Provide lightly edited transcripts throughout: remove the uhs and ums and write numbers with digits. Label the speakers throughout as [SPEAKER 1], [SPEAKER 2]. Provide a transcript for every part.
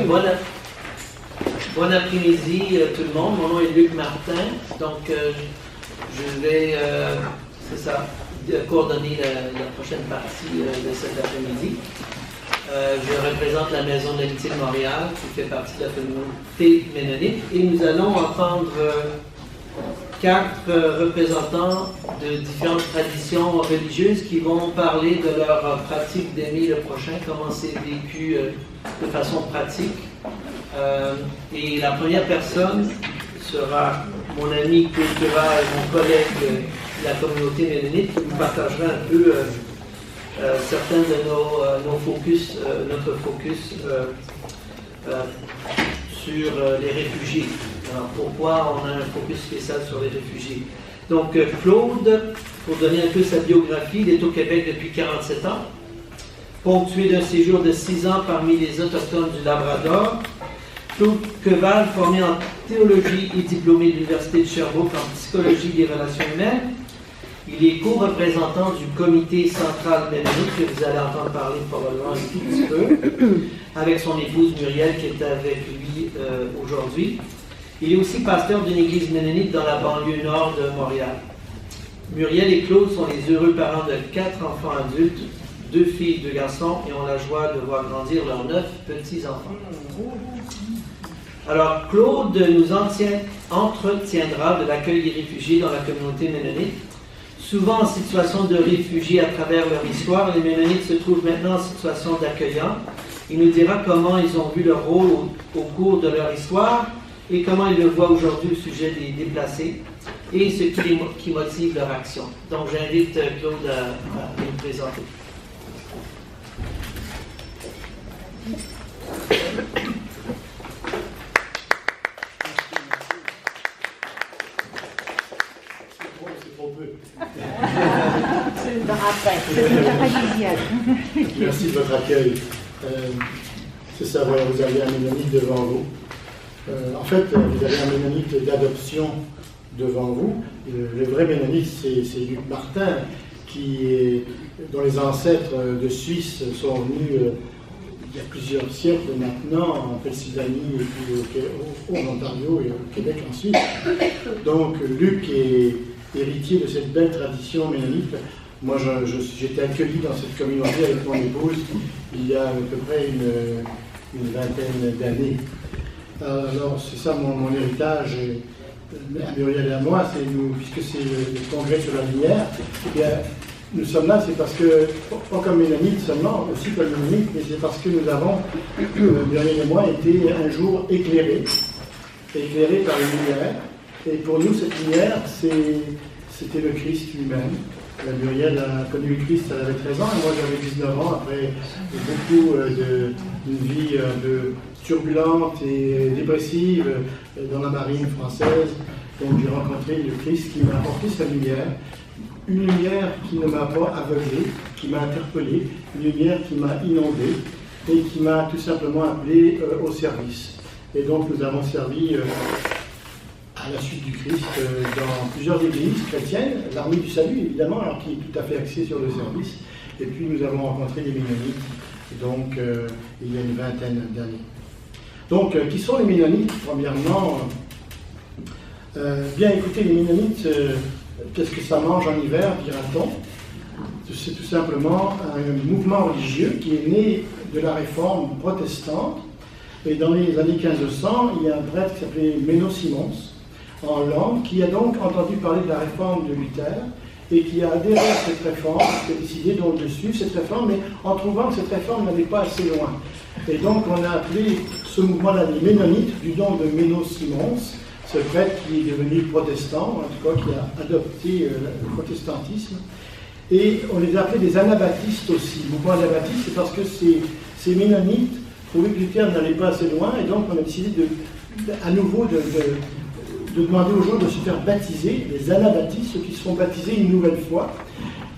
[SPEAKER 1] Bon après-midi tout le monde. Mon nom est Luc Martin. Donc, je vais, coordonner la prochaine partie de cet après-midi. Je représente la Maison de l'Amitié de Montréal, qui fait partie de la communauté ménonite. Et nous allons entendre 4 représentants de différentes traditions religieuses qui vont parler de leur pratique d'aimer le prochain, comment c'est vécu de façon pratique. Et la première personne sera mon ami culturel et mon collègue de la communauté ménonite qui vous partagera un peu certains de notre focus sur les réfugiés. Alors, pourquoi on a un focus spécial sur les réfugiés? Donc, Claude, pour donner un peu sa biographie, il est au Québec depuis 47 ans, ponctué d'un séjour de 6 ans parmi les Autochtones du Labrador. Claude Queval, formé en théologie et diplômé de l'Université de Sherbrooke en psychologie des relations humaines. Il est co-représentant du comité central ménonite, que vous allez entendre parler probablement un tout petit peu, avec son épouse Muriel qui est avec lui aujourd'hui. Il est aussi pasteur d'une église ménonite dans la banlieue nord de Montréal. Muriel et Claude sont les heureux parents de 4 enfants adultes, 2 filles, 2 garçons, et ont la joie de voir grandir leurs 9 petits-enfants. Alors, Claude nous entretiendra de l'accueil des réfugiés dans la communauté ménonite. Souvent en situation de réfugiés à travers leur histoire, les Ménonites se trouvent maintenant en situation d'accueillant. Il nous dira comment ils ont vu leur rôle au cours de leur histoire et comment ils le voient aujourd'hui au sujet des déplacés et ce qui motive leur action. Donc j'invite Claude à nous présenter.
[SPEAKER 2] Merci de votre accueil. C'est ça, voilà, vous avez un Ménonite devant vous. En fait, vous avez un Ménonite d'adoption devant vous. Le vrai Ménonite, c'est Luc Martin, dont les ancêtres de Suisse sont venus il y a plusieurs siècles maintenant, en Pennsylvanie, et puis en Ontario et au Québec ensuite. Donc, Luc est héritier de cette belle tradition ménonite. Moi, j'ai été accueilli dans cette communauté avec mon épouse il y a à peu près une vingtaine d'années. Alors, c'est ça mon héritage, à Muriel et à moi, puisque c'est le congrès sur la lumière. Eh bien, nous sommes là, c'est parce que, pas comme ménonites seulement, aussi comme ménonites, mais c'est parce que nous avons, Muriel et moi, été un jour éclairés par une lumière. Et pour nous, cette lumière, c'était le Christ lui-même. Muriel a connu le Christ, elle avait 13 ans, et moi j'avais 19 ans, après beaucoup d'une vie un peu turbulente et dépressive dans la marine française. Donc j'ai rencontré le Christ qui m'a apporté sa lumière, une lumière qui ne m'a pas aveuglé, qui m'a interpellé, une lumière qui m'a inondé et qui m'a tout simplement appelé au service. Et donc nous avons servi à la suite du Christ dans plusieurs églises chrétiennes, l'armée du salut évidemment, alors qui est tout à fait axée sur le service. Et puis nous avons rencontré les Ménonites, donc il y a une vingtaine d'années. Donc, qui sont les Ménonites? Premièrement, bien écoutez, les Ménonites, qu'est-ce que ça mange en hiver, dira-t-on? C'est tout simplement un mouvement religieux qui est né de la réforme protestante. Et dans les années 1500, il y a un prêtre qui s'appelait Menno Simons, en Hollande, qui a donc entendu parler de la réforme de Luther et qui a adhéré à cette réforme, qui a décidé donc de suivre cette réforme, mais en trouvant que cette réforme n'allait pas assez loin. Et donc on a appelé ce mouvement-là les Ménonites, du nom de Menno Simons, ce prêtre qui est devenu protestant, en tout cas qui a adopté le protestantisme. Et on les a appelés des anabaptistes aussi. Le mouvement anabaptiste, c'est parce que ces Ménonites trouvaient que Luther n'allait pas assez loin, et donc on a décidé à nouveau de demander aux gens de se faire baptiser, les anabaptistes, ceux qui se font baptiser une nouvelle fois,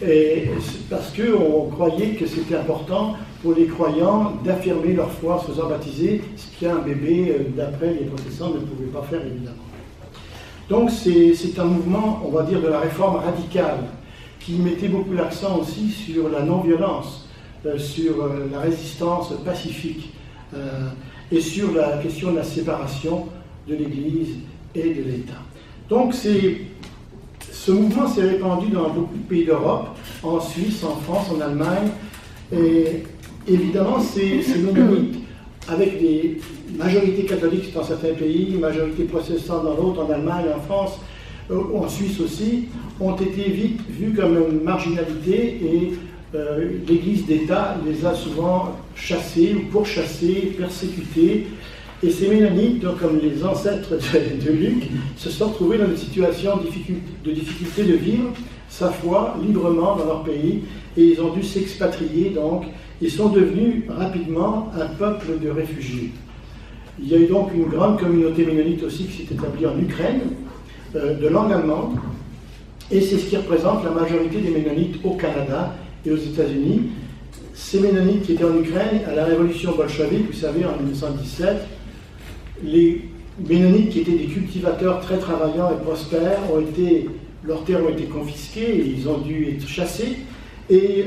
[SPEAKER 2] et parce qu'on croyait que c'était important pour les croyants d'affirmer leur foi en se faisant baptiser, ce qu'un bébé, d'après les protestants, ne pouvait pas faire évidemment. Donc c'est un mouvement, on va dire, de la réforme radicale, qui mettait beaucoup l'accent aussi sur la non-violence, sur la résistance pacifique. et sur la question de la séparation de l'Église et de l'État. Donc ce mouvement s'est répandu dans beaucoup de pays d'Europe, en Suisse, en France, en Allemagne, et évidemment ces mennonites, avec des majorités catholiques dans certains pays, majorités protestantes dans d'autres, en Allemagne, en France, en Suisse aussi, ont été vite vus comme une marginalité et l'Église d'État les a souvent chassés ou pourchassés, persécutés. Et ces mennonites, donc, comme les ancêtres de Luc, se sont retrouvés dans une situation de difficulté de vivre sa foi librement dans leur pays, et ils ont dû s'expatrier, donc ils sont devenus rapidement un peuple de réfugiés. Il y a eu donc une grande communauté mennonite aussi qui s'est établie en Ukraine, de langue allemande, et c'est ce qui représente la majorité des mennonites au Canada et aux États-Unis. Ces mennonites qui étaient en Ukraine, à la révolution bolchevique, vous savez, en 1917, les mennonites qui étaient des cultivateurs très travaillants et prospères, leurs terres ont été confisquées, et ils ont dû être chassés, et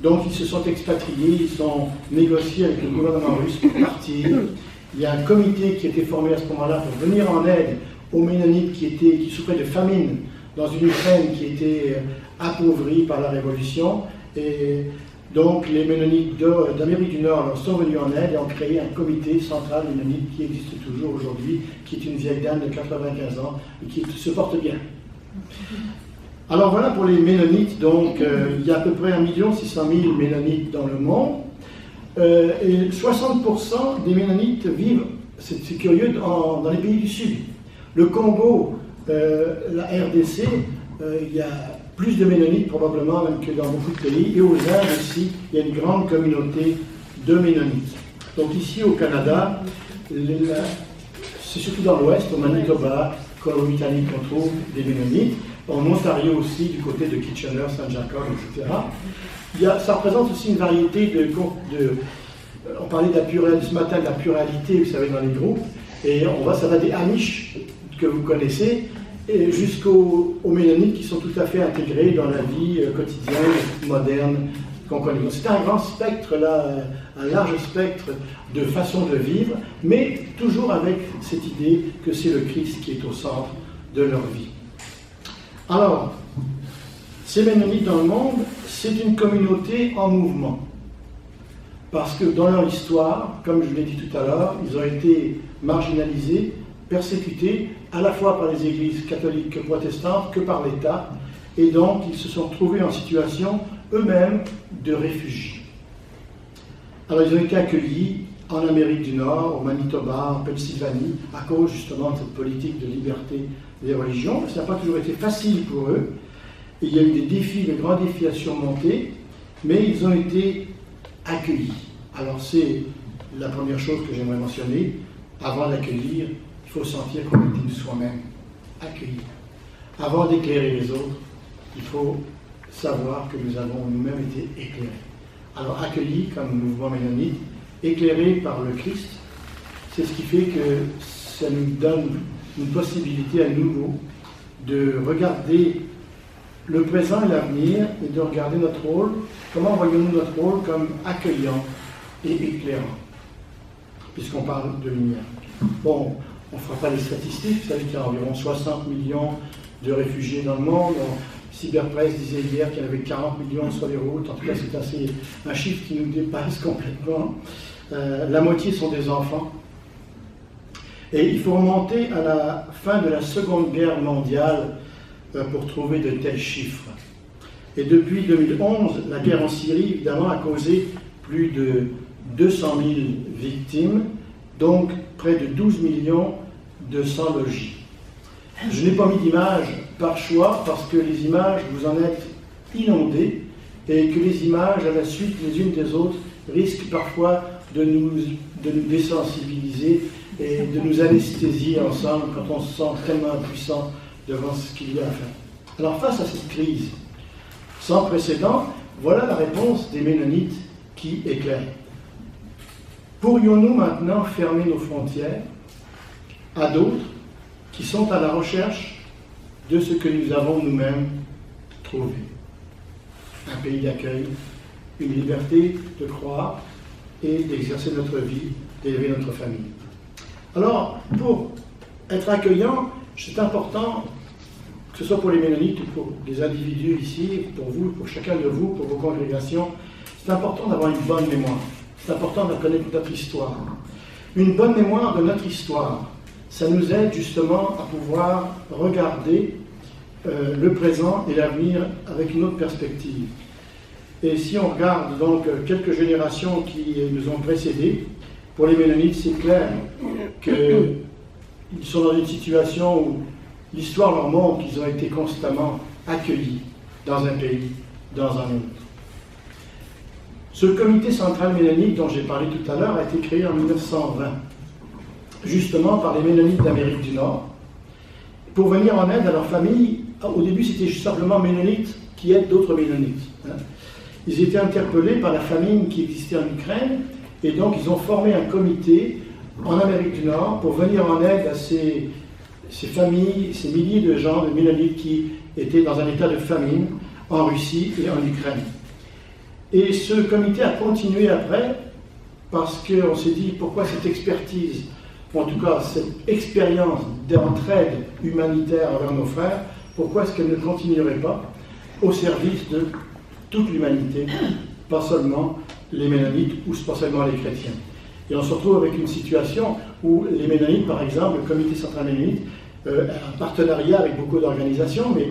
[SPEAKER 2] donc ils se sont expatriés, ils ont négocié avec le gouvernement russe pour partir. Il y a un comité qui a été formé à ce moment-là pour venir en aide aux mennonites qui souffraient de famine dans une Ukraine qui était appauvrie par la révolution, et donc les mennonites d'Amérique du Nord leur sont venus en aide et ont créé un comité central mennonite qui existe toujours aujourd'hui, qui est une vieille dame de 95 ans et qui se porte bien. Alors voilà pour les mennonites, donc il y a à peu près 1 600 000 mennonites dans le monde, et 60% des mennonites vivent, c'est curieux, dans les pays du Sud. Le Congo, la RDC, il y a plus de mennonites probablement même que dans beaucoup de pays, et aux Indes aussi, il y a une grande communauté de mennonites. Donc ici au Canada, c'est surtout dans l'ouest, au Manitoba, Colombie-Britannique, qu'on trouve des mennonites. En Ontario aussi, du côté de Kitchener, Saint-Jacob, etc. Ça représente aussi une variété on parlait ce matin de la pluralité, vous savez, dans les groupes, et ça va des Amish, que vous connaissez, et jusqu'aux mennonites qui sont tout à fait intégrés dans la vie quotidienne, moderne, qu'on connaît. C'est un grand spectre, là, un large spectre de façons de vivre, mais toujours avec cette idée que c'est le Christ qui est au centre de leur vie. Alors, ces mennonites dans le monde, c'est une communauté en mouvement. Parce que dans leur histoire, comme je l'ai dit tout à l'heure, ils ont été marginalisés, persécutés, à la fois par les églises catholiques que protestantes, que par l'État, et donc ils se sont trouvés en situation eux-mêmes de réfugiés. Alors ils ont été accueillis en Amérique du Nord, au Manitoba, en Pennsylvanie, à cause justement de cette politique de liberté des religions. Ça n'a pas toujours été facile pour eux. Et il y a eu des défis, de grands défis à surmonter, mais ils ont été accueillis. Alors c'est la première chose que j'aimerais mentionner. Avant d'accueillir, il faut sentir qu'on est de soi-même accueilli. Avant d'éclairer les autres, il faut savoir que nous avons nous-mêmes été éclairés. Alors accueillis comme mouvement mennonite, éclairés par le Christ, c'est ce qui fait que ça nous donne une possibilité à nouveau de regarder le présent et l'avenir et de regarder notre rôle. Comment voyons-nous notre rôle comme accueillant et éclairant, puisqu'on parle de lumière. Bon, on ne fera pas les statistiques, vous savez qu'il y a environ 60 millions de réfugiés dans le monde. Cyberpresse disait hier qu'il y en avait 40 millions sur les routes. En tout cas, c'est un chiffre qui nous dépasse complètement. La moitié sont des enfants. Et il faut remonter à la fin de la Seconde Guerre mondiale pour trouver de tels chiffres. Et depuis 2011, la guerre en Syrie, évidemment, a causé plus de 200 000 victimes, donc près de 12 millions de sans-logis. Je n'ai pas mis d'image par choix, parce que les images, vous en êtes inondés, et que les images, à la suite les unes des autres, risquent parfois de nous désensibiliser et de nous anesthésier ensemble quand on se sent tellement impuissant devant ce qu'il y a à faire. Alors face à cette crise sans précédent, voilà la réponse des Mennonites qui éclaire. Pourrions-nous maintenant fermer nos frontières à d'autres qui sont à la recherche de ce que nous avons nous-mêmes trouvé? Un pays d'accueil, une liberté de croire et d'exercer notre vie d'élever notre famille. Alors, pour être accueillant, c'est important, que ce soit pour les Ménonites ou pour les individus ici, pour vous, pour chacun de vous, pour vos congrégations, c'est important d'avoir une bonne mémoire. C'est important de connaître notre histoire. Une bonne mémoire de notre histoire, ça nous aide justement à pouvoir regarder le présent et l'avenir avec une autre perspective. Et si on regarde donc quelques générations qui nous ont précédés, pour les Ménonites, c'est clair qu'ils sont dans une situation où l'histoire leur montre qu'ils ont été constamment accueillis dans un pays, dans un autre. Ce comité central ménonite dont j'ai parlé tout à l'heure a été créé en 1920, justement par les Ménonites d'Amérique du Nord, pour venir en aide à leur famille. Au début, c'était juste simplement Ménonites qui aident d'autres Ménonites. Ils étaient interpellés par la famine qui existait en Ukraine, et donc ils ont formé un comité en Amérique du Nord pour venir en aide à ces familles, ces milliers de gens, de Ménonites qui étaient dans un état de famine en Russie et en Ukraine. Et ce comité a continué après, parce qu'on s'est dit pourquoi cette expertise, ou en tout cas cette expérience d'entraide humanitaire envers nos frères, pourquoi est-ce qu'elle ne continuerait pas au service de toute l'humanité, pas seulement les Ménonites ou pas seulement les chrétiens. Et on se retrouve avec une situation où les Ménonites, par exemple, le comité central ménonite, a un partenariat avec beaucoup d'organisations, mais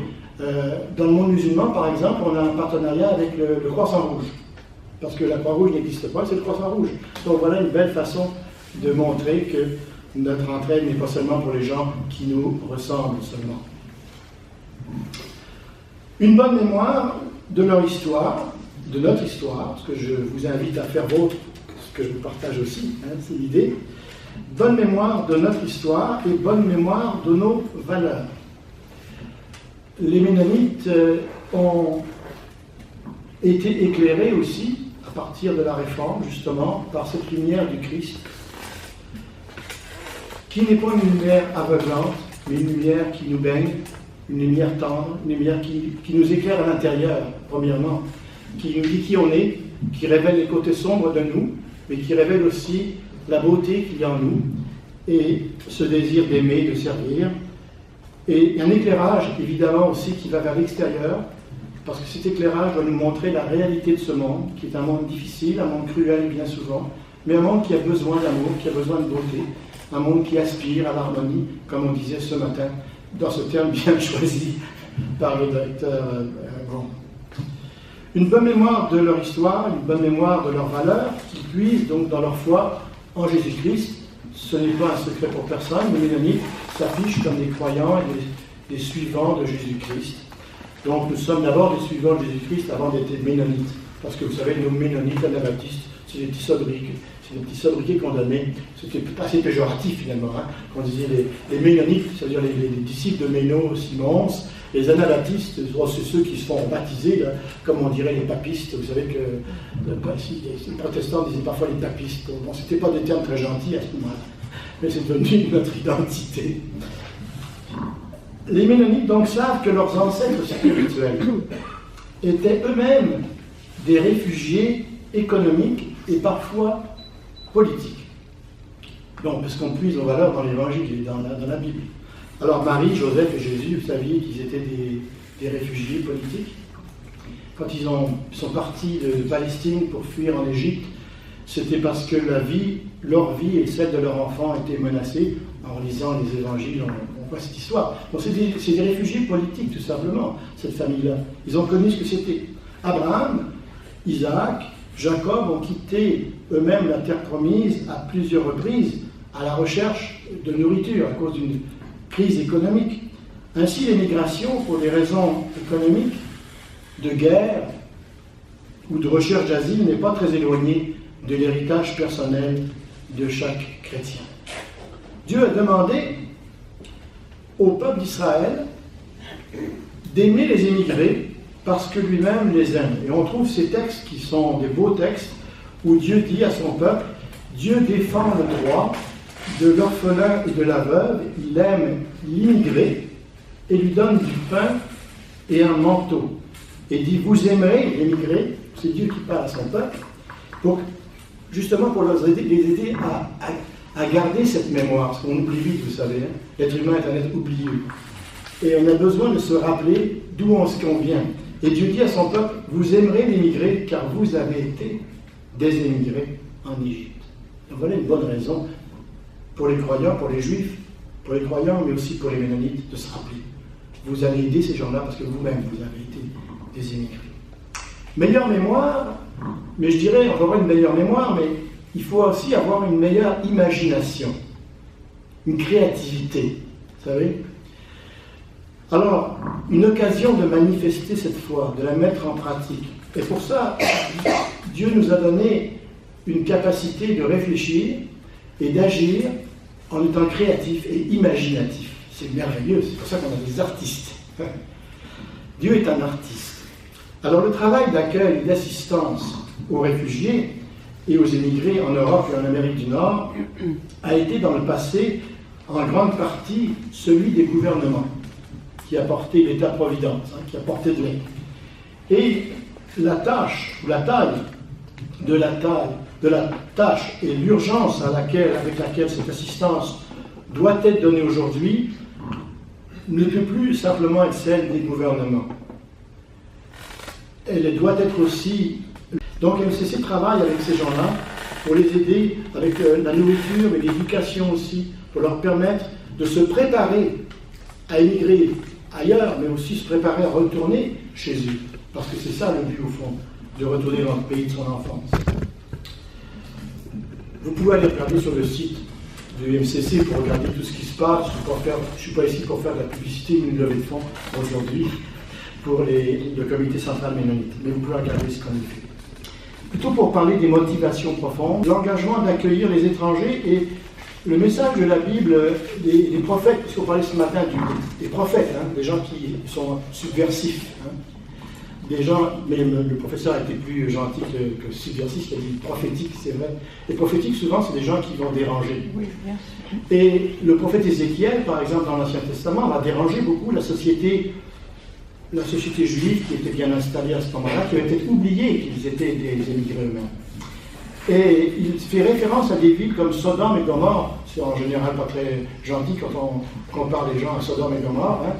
[SPEAKER 2] dans le monde musulman, par exemple, on a un partenariat avec le Croissant-Rouge, parce que la Croix-Rouge n'existe pas, c'est le Croissant-Rouge. Donc voilà une belle façon de montrer que notre entraide n'est pas seulement pour les gens qui nous ressemblent seulement. Une bonne mémoire de leur histoire, de notre histoire, ce que je vous invite à faire vôtre, ce que je vous partage aussi, c'est l'idée. Bonne mémoire de notre histoire et bonne mémoire de nos valeurs. Les Ménonites ont été éclairés aussi, à partir de la Réforme, justement, par cette lumière du Christ, qui n'est pas une lumière aveuglante, mais une lumière qui nous baigne, une lumière tendre, une lumière qui nous éclaire à l'intérieur, premièrement, qui nous dit qui on est, qui révèle les côtés sombres de nous, mais qui révèle aussi la beauté qu'il y a en nous, et ce désir d'aimer, de servir, et un éclairage, évidemment, aussi qui va vers l'extérieur, parce que cet éclairage doit nous montrer la réalité de ce monde, qui est un monde difficile, un monde cruel bien souvent, mais un monde qui a besoin d'amour, qui a besoin de beauté, un monde qui aspire à l'harmonie, comme on disait ce matin, dans ce terme bien choisi par le directeur Bon. Une bonne mémoire de leur histoire, une bonne mémoire de leurs valeurs, qui puisent donc dans leur foi en Jésus-Christ. Ce n'est pas un secret pour personne, les Ménonites s'affichent comme des croyants et des suivants de Jésus-Christ. Donc nous sommes d'abord des suivants de Jésus-Christ avant d'être Ménonites. Parce que vous savez, nos Ménonites, anabaptistes, c'est des petits sobriquets qu'on donnait. C'était assez péjoratif finalement. On disait les Ménonites, c'est-à-dire les disciples de Méno, Simons. Les anabaptistes, c'est ceux qui se font baptiser, là, comme on dirait les papistes. Vous savez que les protestants disaient parfois les papistes. Bon, c'était pas des termes très gentils à ce moment-là, mais c'est devenu notre identité. Les Ménonites donc savent que leurs ancêtres spirituels étaient eux-mêmes des réfugiés économiques et parfois politiques. Donc, parce qu'on puise nos valeurs dans l'Évangile et dans la Bible. Alors Marie, Joseph et Jésus, vous saviez qu'ils étaient des réfugiés politiques. Quand ils sont partis de Palestine pour fuir en Égypte, c'était parce que leur vie et celle de leurs enfants étaient menacées. En lisant les évangiles, on voit cette histoire. Donc c'est des réfugiés politiques, tout simplement, cette famille-là. Ils ont connu ce que c'était. Abraham, Isaac, Jacob ont quitté eux-mêmes la terre promise à plusieurs reprises à la recherche de nourriture à cause d'une crise économique. Ainsi, l'émigration, pour des raisons économiques, de guerre ou de recherche d'asile, n'est pas très éloignée de l'héritage personnel de chaque chrétien. Dieu a demandé au peuple d'Israël d'aimer les émigrés parce que lui-même les aime. Et on trouve ces textes qui sont des beaux textes où Dieu dit à son peuple, Dieu défend le droit de l'orphelin et de la veuve, il aime l'immigré et lui donne du pain et un manteau. Et dit, vous aimerez l'immigré, c'est Dieu qui parle à son peuple, pour justement pour les aider à garder cette mémoire, parce qu'on oublie vite, vous savez, hein. L'être humain est un être oublieux. Et on a besoin de se rappeler d'où on vient. Et Dieu dit à son peuple, vous aimerez l'émigré, car vous avez été des émigrés en Égypte. Donc voilà une bonne raison pour les croyants, pour les juifs, pour les croyants, mais aussi pour les ménonites, de se rappeler. Vous allez aider ces gens-là parce que vous-même, vous avez été des émigrés. Meilleure mémoire, mais je dirais encore une meilleure mémoire, mais il faut aussi avoir une meilleure imagination, une créativité, vous savez. Alors, une occasion de manifester cette foi, de la mettre en pratique. Et pour ça, Dieu nous a donné une capacité de réfléchir et d'agir en étant créatif et imaginatif. C'est merveilleux, c'est pour ça qu'on a des artistes. Dieu est un artiste. Alors le travail d'accueil et d'assistance aux réfugiés et aux émigrés en Europe et en Amérique du Nord a été dans le passé en grande partie celui des gouvernements qui apportaient l'État-providence, qui apportaient de l'aide. Et la tâche, ou la taille de la tâche et l'urgence avec laquelle cette assistance doit être donnée aujourd'hui ne peut plus simplement être celle des gouvernements. Elle doit être aussi... Donc MCC travaille avec ces gens-là pour les aider avec la nourriture, mais l'éducation aussi, pour leur permettre de se préparer à émigrer ailleurs, mais aussi se préparer à retourner chez eux. Parce que c'est ça le but au fond, de retourner dans le pays de son enfance. Vous pouvez aller regarder sur le site du MCC pour regarder tout ce qui se passe. Je ne suis pas ici pour faire de la publicité ou une levée de fonds aujourd'hui pour le comité central ménonite, mais vous pouvez regarder ce qu'on y fait. Plutôt pour parler des motivations profondes, l'engagement d'accueillir les étrangers et le message de la Bible des prophètes, puisqu'on parlait ce matin des prophètes, des gens qui sont subversifs. Des gens, mais le professeur a été plus gentil que subversif, il a dit prophétique, c'est vrai. Les prophétiques, souvent, c'est des gens qui vont déranger. Oui, bien sûr. Et le prophète Ézéchiel, par exemple, dans l'Ancien Testament, va déranger beaucoup la société juive qui était bien installée à ce moment-là, qui avait peut-être oublié qu'ils étaient des émigrés eux-mêmes. Et il fait référence à des villes comme Sodome et Gomorrhe, c'est en général pas très gentil quand on compare les gens à Sodome et Gomorrhe,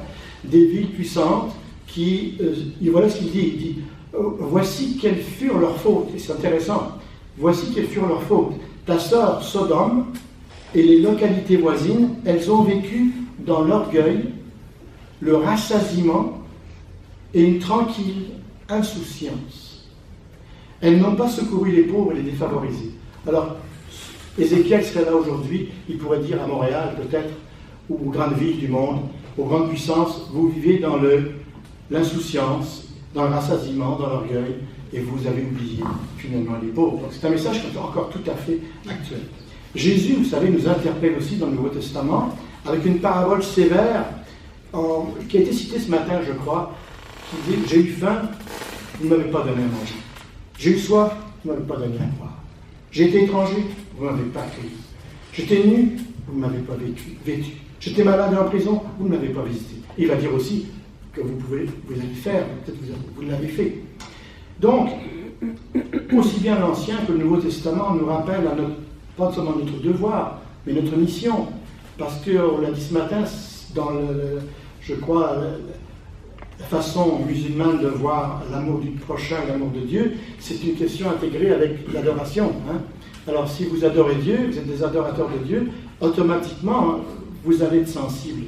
[SPEAKER 2] des villes puissantes qui, voilà ce qu'il dit, il dit, voici quelles furent leurs fautes, et c'est intéressant, voici quelles furent leurs fautes. Ta sœur Sodome et les localités voisines, elles ont vécu dans l'orgueil, le rassasiement et une tranquille insouciance. Elles n'ont pas secouru les pauvres et les défavorisés. Alors, Ézéchiel serait là aujourd'hui, il pourrait dire à Montréal peut-être, ou aux grandes villes du monde, aux grandes puissances, vous vivez dans l'insouciance, dans le rassasiement, dans l'orgueil, et vous avez oublié finalement les pauvres. Donc c'est un message qui est encore tout à fait actuel. Jésus, vous savez, nous interpelle aussi dans le Nouveau Testament avec une parabole sévère qui a été citée ce matin, je crois, qui dit « J'ai eu faim, vous ne m'avez pas donné à manger. J'ai eu soif, vous ne m'avez pas donné à boire. J'ai été étranger, vous ne m'avez pas accueilli. J'étais nu, vous ne m'avez pas vêtu. J'étais malade en prison, vous ne m'avez pas visité. » Il va dire aussi que vous allez faire, peut-être vous l'avez fait. Donc, aussi bien l'Ancien que le Nouveau Testament nous rappellent pas seulement notre devoir, mais notre mission. Parce qu'on l'a dit ce matin, dans je crois, la façon musulmane de voir l'amour du prochain, l'amour de Dieu, c'est une question intégrée avec l'adoration. Alors, si vous adorez Dieu, vous êtes des adorateurs de Dieu, automatiquement, vous allez être sensible.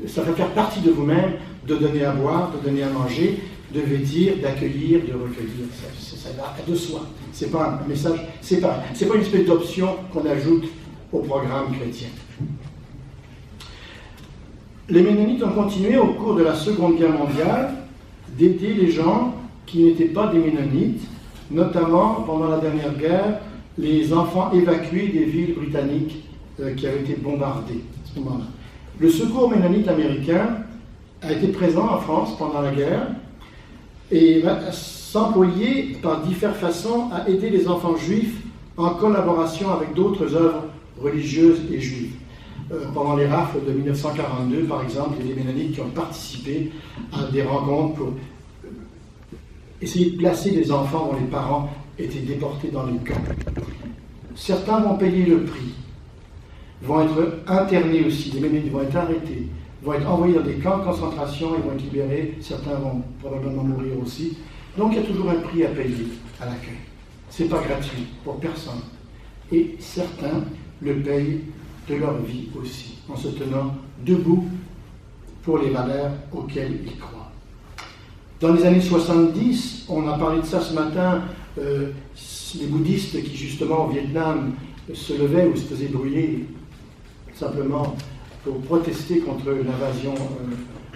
[SPEAKER 2] Ça va faire partie de vous-même de donner à boire, de donner à manger, de vêtir, d'accueillir, de recueillir. Ça va de soi. C'est pas un message, c'est pas une espèce d'option qu'on ajoute au programme chrétien. Les Ménonites ont continué au cours de la Seconde Guerre mondiale d'aider les gens qui n'étaient pas des Ménonites, notamment pendant la dernière guerre, les enfants évacués des villes britanniques qui avaient été bombardées à ce moment-là. Le secours ménonite américain a été présent en France pendant la guerre et va s'employer par diverses façons à aider les enfants juifs en collaboration avec d'autres œuvres religieuses et juives. Pendant les rafles de 1942, par exemple, il y a des Ménonites qui ont participé à des rencontres pour essayer de placer des enfants dont les parents étaient déportés dans les camps. certains vont payer le prix, vont être internés aussi, des Ménénites vont être arrêtés, vont être envoyés dans des camps de concentration, ils vont être libérés, certains vont probablement mourir aussi. Donc il y a toujours un prix à payer à l'accueil. Ce n'est pas gratuit pour personne. Et certains le payent de leur vie aussi, en se tenant debout pour les valeurs auxquelles ils croient. Dans les années 70, on a parlé de ça ce matin, les bouddhistes qui justement au Vietnam se levaient ou se faisaient brûler simplement pour protester contre l'invasion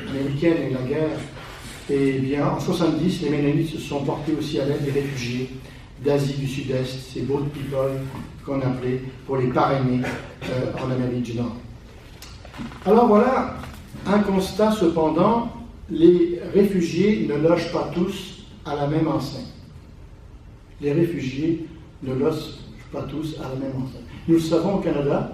[SPEAKER 2] américaine et la guerre. Et bien en 70, les Ménénites se sont portés aussi à l'aide des réfugiés d'Asie du Sud-Est, ces boat people qu'on appelait, pour les parrainer en Amérique du Nord. Alors voilà un constat cependant, les réfugiés ne logent pas tous à la même enseigne. Les réfugiés ne logent pas tous à la même enseigne. Nous le savons au Canada,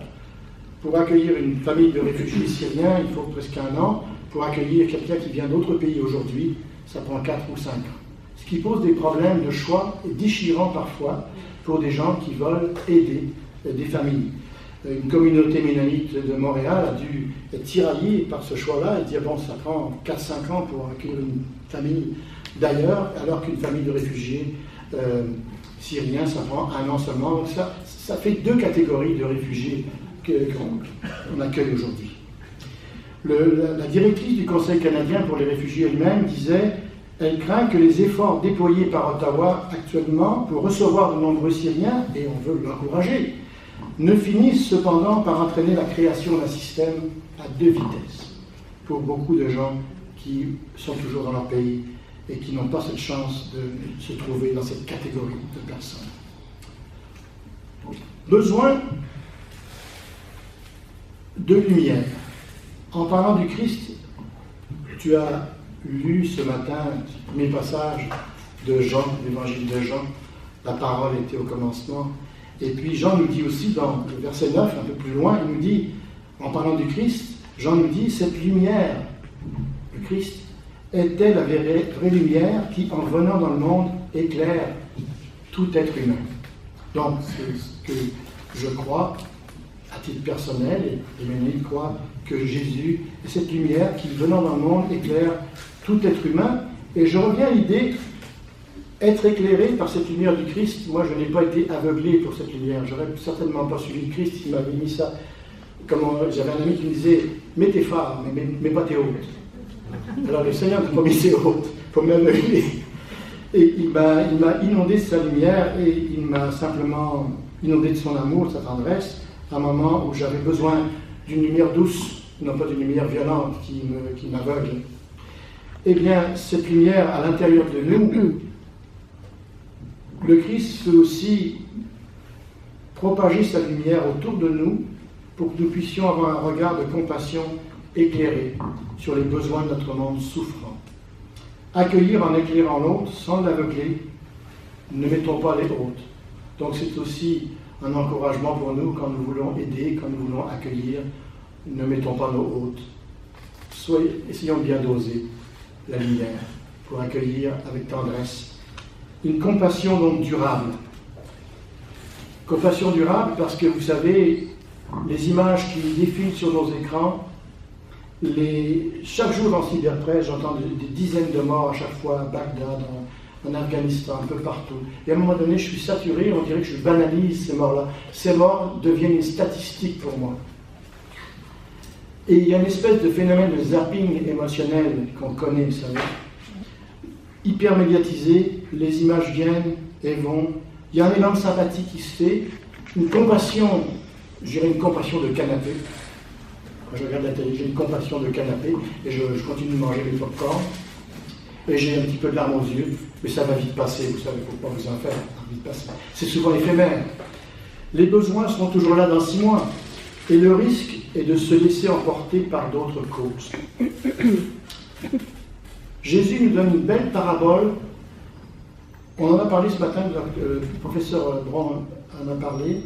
[SPEAKER 2] pour accueillir une famille de réfugiés syriens, il faut presque 1 an. Pour accueillir quelqu'un qui vient d'autres pays aujourd'hui, ça prend 4 ou 5 ans. Ce qui pose des problèmes de choix déchirants parfois pour des gens qui veulent aider des familles. Une communauté ménonite de Montréal a dû être tiraillée par ce choix-là et dire bon, ça prend 4-5 ans pour accueillir une famille d'ailleurs, alors qu'une famille de réfugiés syriens, ça prend 1 an seulement. Donc ça fait 2 catégories de réfugiés qu'on accueille aujourd'hui. La directrice du Conseil canadien pour les réfugiés elle-même disait elle craint que les efforts déployés par Ottawa actuellement pour recevoir de nombreux Syriens, et on veut l'encourager, ne finissent cependant par entraîner la création d'un système à 2 vitesses pour beaucoup de gens qui sont toujours dans leur pays et qui n'ont pas cette chance de se trouver dans cette catégorie de personnes. Besoin de lumière. En parlant du Christ, tu as lu ce matin le premier passage de Jean, l'évangile de Jean. La parole était au commencement. Et puis Jean nous dit aussi dans le verset 9, un peu plus loin, il nous dit, en parlant du Christ, Jean nous dit, cette lumière, le Christ, était la vraie lumière qui, en venant dans le monde, éclaire tout être humain. Donc, c'est ce que je crois, à titre personnel, et les Ménénites croient que Jésus est cette lumière qui, venant dans le monde, éclaire tout être humain. Et je reviens à l'idée, être éclairé par cette lumière du Christ, moi je n'ai pas été aveuglé pour cette lumière, j'aurais certainement pas suivi le Christ s'il m'avait mis ça. J'avais un ami qui me disait, mets tes phares, mais pas tes hautes. Alors le Seigneur m'a pas mis ses hautes, pour m'aveugler. Et il m'a inondé de sa lumière et il m'a simplement inondé de son amour, de sa tendresse, à un moment où j'avais besoin d'une lumière douce, non pas d'une lumière violente qui m'aveugle. Eh bien, cette lumière à l'intérieur de nous, le Christ peut aussi propager sa lumière autour de nous pour que nous puissions avoir un regard de compassion éclairé sur les besoins de notre monde souffrant. Accueillir en éclairant l'autre sans l'aveugler, ne mettons pas les hautes. Donc c'est aussi un encouragement pour nous quand nous voulons aider, quand nous voulons accueillir, ne mettons pas nos hautes. Essayons bien doser la lumière pour accueillir avec tendresse. Une compassion donc durable. Compassion durable parce que vous savez, les images qui défilent sur nos écrans, chaque jour en cyberpresse, j'entends des dizaines de morts à chaque fois à Bagdad, en Afghanistan, un peu partout. Et à un moment donné, je suis saturé, on dirait que je banalise ces morts-là. Ces morts deviennent une statistique pour moi. Et il y a une espèce de phénomène de zapping émotionnel qu'on connaît, vous savez. Hyper médiatisé, les images viennent et vont. Il y a un élan de sympathie qui se fait, une compassion, je dirais une compassion de canapé. Quand je regarde la télé, j'ai une compassion de canapé et je continue de manger mes pop-corn. Et j'ai un petit peu de larmes aux yeux, mais ça va vite passer, vous savez, il ne faut pas vous en faire, ça va vite passer. C'est souvent éphémère. Les besoins seront toujours là dans 6 mois, et le risque est de se laisser emporter par d'autres causes. Jésus nous donne une belle parabole. On en a parlé ce matin, le professeur Brown en a parlé,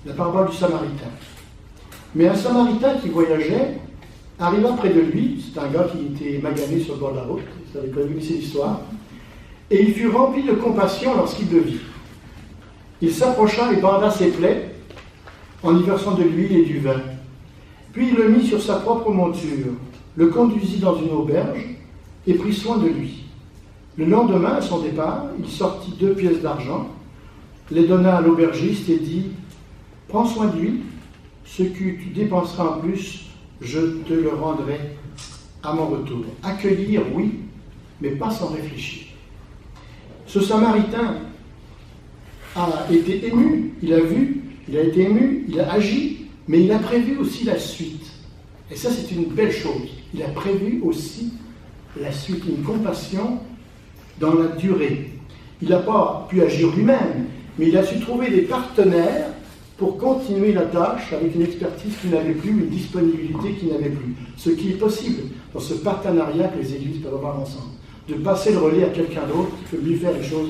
[SPEAKER 2] la parabole du Samaritain. Mais un Samaritain qui voyageait arriva près de lui, c'est un gars qui était magané sur le bord de la route, vous avez connaissé l'histoire, et il fut rempli de compassion lorsqu'il le vit. Il s'approcha et banda ses plaies en y versant de l'huile et du vin. Puis il le mit sur sa propre monture, le conduisit dans une auberge et prit soin de lui. Le lendemain, à son départ, il sortit 2 pièces d'argent, les donna à l'aubergiste et dit « Prends soin de lui, ce que tu dépenseras en plus, je te le rendrai à mon retour. » Accueillir, oui, mais pas sans réfléchir. Ce Samaritain a été ému, il a vu, il a été ému, il a agi, mais il a prévu aussi la suite. Et ça, c'est une belle chose. Il a prévu aussi la suite, une compassion dans la durée. Il n'a pas pu agir lui-même, mais il a su trouver des partenaires pour continuer la tâche avec une expertise qui n'avait plus, une disponibilité qui n'avait plus. Ce qui est possible dans ce partenariat que les églises peuvent avoir ensemble. De passer le relais à quelqu'un d'autre qui peut mieux faire les choses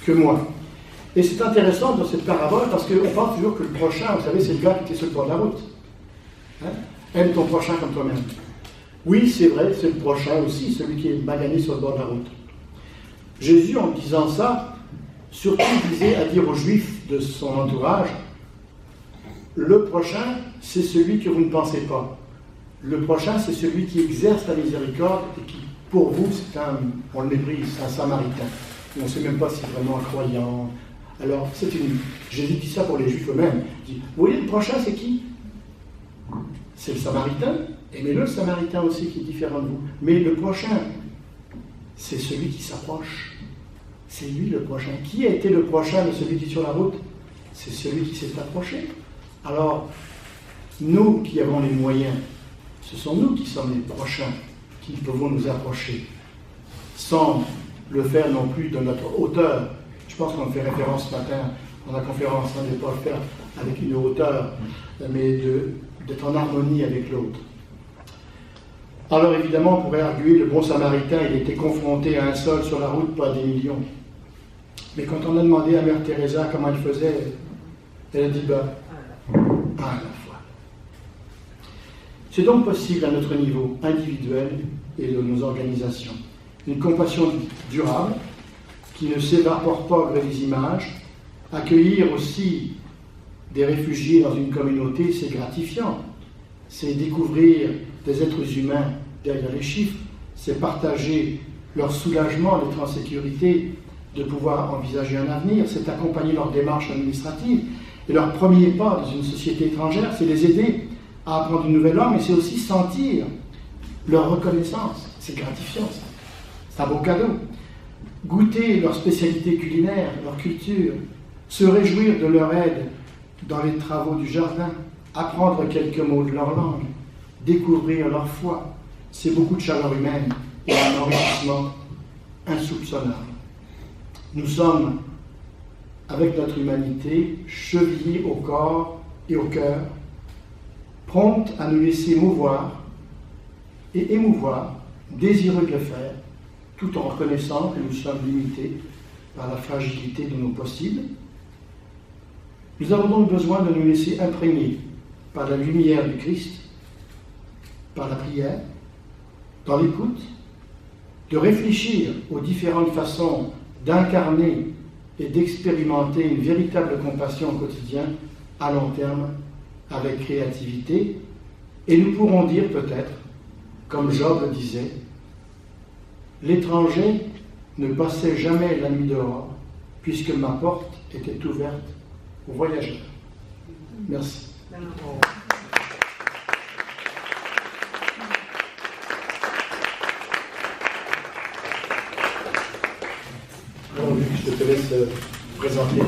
[SPEAKER 2] que moi. Et c'est intéressant dans cette parabole parce qu'on pense toujours que le prochain, vous savez, c'est le gars qui était sur le bord de la route. Hein? Aime ton prochain comme toi-même. Oui, c'est vrai, c'est le prochain aussi, celui qui est magané sur le bord de la route. Jésus, en disant ça, surtout disait à dire aux Juifs de son entourage, le prochain, c'est celui que vous ne pensez pas. Le prochain, c'est celui qui exerce la miséricorde et qui, pour vous, on le méprise, c'est un Samaritain. Et on ne sait même pas si c'est vraiment un croyant. Alors, Jésus dit ça pour les Juifs eux-mêmes. Il dit, vous voyez, le prochain, c'est qui? C'est le Samaritain. Aimez-le, le Samaritain aussi, qui est différent de vous. Mais le prochain, c'est celui qui s'approche. C'est lui le prochain. Qui a été le prochain de celui qui est sur la route? C'est celui qui s'est approché. Alors, nous qui avons les moyens, ce sont nous qui sommes les prochains, qui pouvons nous approcher, sans le faire non plus de notre hauteur. Je pense qu'on fait référence ce matin dans la conférence, on ne pas le faire avec une hauteur, mais d'être en harmonie avec l'autre. Alors évidemment, on pourrait arguer, le bon Samaritain, il était confronté à un seul sur la route, pas des millions. Mais quand on a demandé à Mère Teresa comment elle faisait, elle a dit, un à la fois. C'est donc possible à notre niveau individuel et de nos organisations. Une compassion durable, qui ne s'évapore pas au gré des images. Accueillir aussi des réfugiés dans une communauté, c'est gratifiant. C'est découvrir des êtres humains derrière les chiffres, c'est partager leur soulagement d'être en sécurité, de pouvoir envisager un avenir, c'est accompagner leur démarche administrative. Et leur premier pas dans une société étrangère, c'est les aider à apprendre une nouvelle langue, mais c'est aussi sentir leur reconnaissance. C'est gratifiant, ça. C'est un beau cadeau. Goûter leur spécialité culinaire, leur culture, se réjouir de leur aide dans les travaux du jardin, apprendre quelques mots de leur langue, découvrir leur foi. C'est beaucoup de chaleur humaine et un enrichissement insoupçonnable. Nous sommes, avec notre humanité, chevillés au corps et au cœur, promptes à nous laisser mouvoir et émouvoir, désireux de le faire, tout en reconnaissant que nous sommes limités par la fragilité de nos possibles. Nous avons donc besoin de nous laisser imprégner par la lumière du Christ, par la prière, dans l'écoute, de réfléchir aux différentes façons d'incarner et d'expérimenter une véritable compassion au quotidien, à long terme, avec créativité. Et nous pourrons dire peut-être, comme Job le disait, l'étranger ne passait jamais la nuit dehors, puisque ma porte était ouverte aux voyageurs. Merci. Alors, Luc, je te laisse présenter.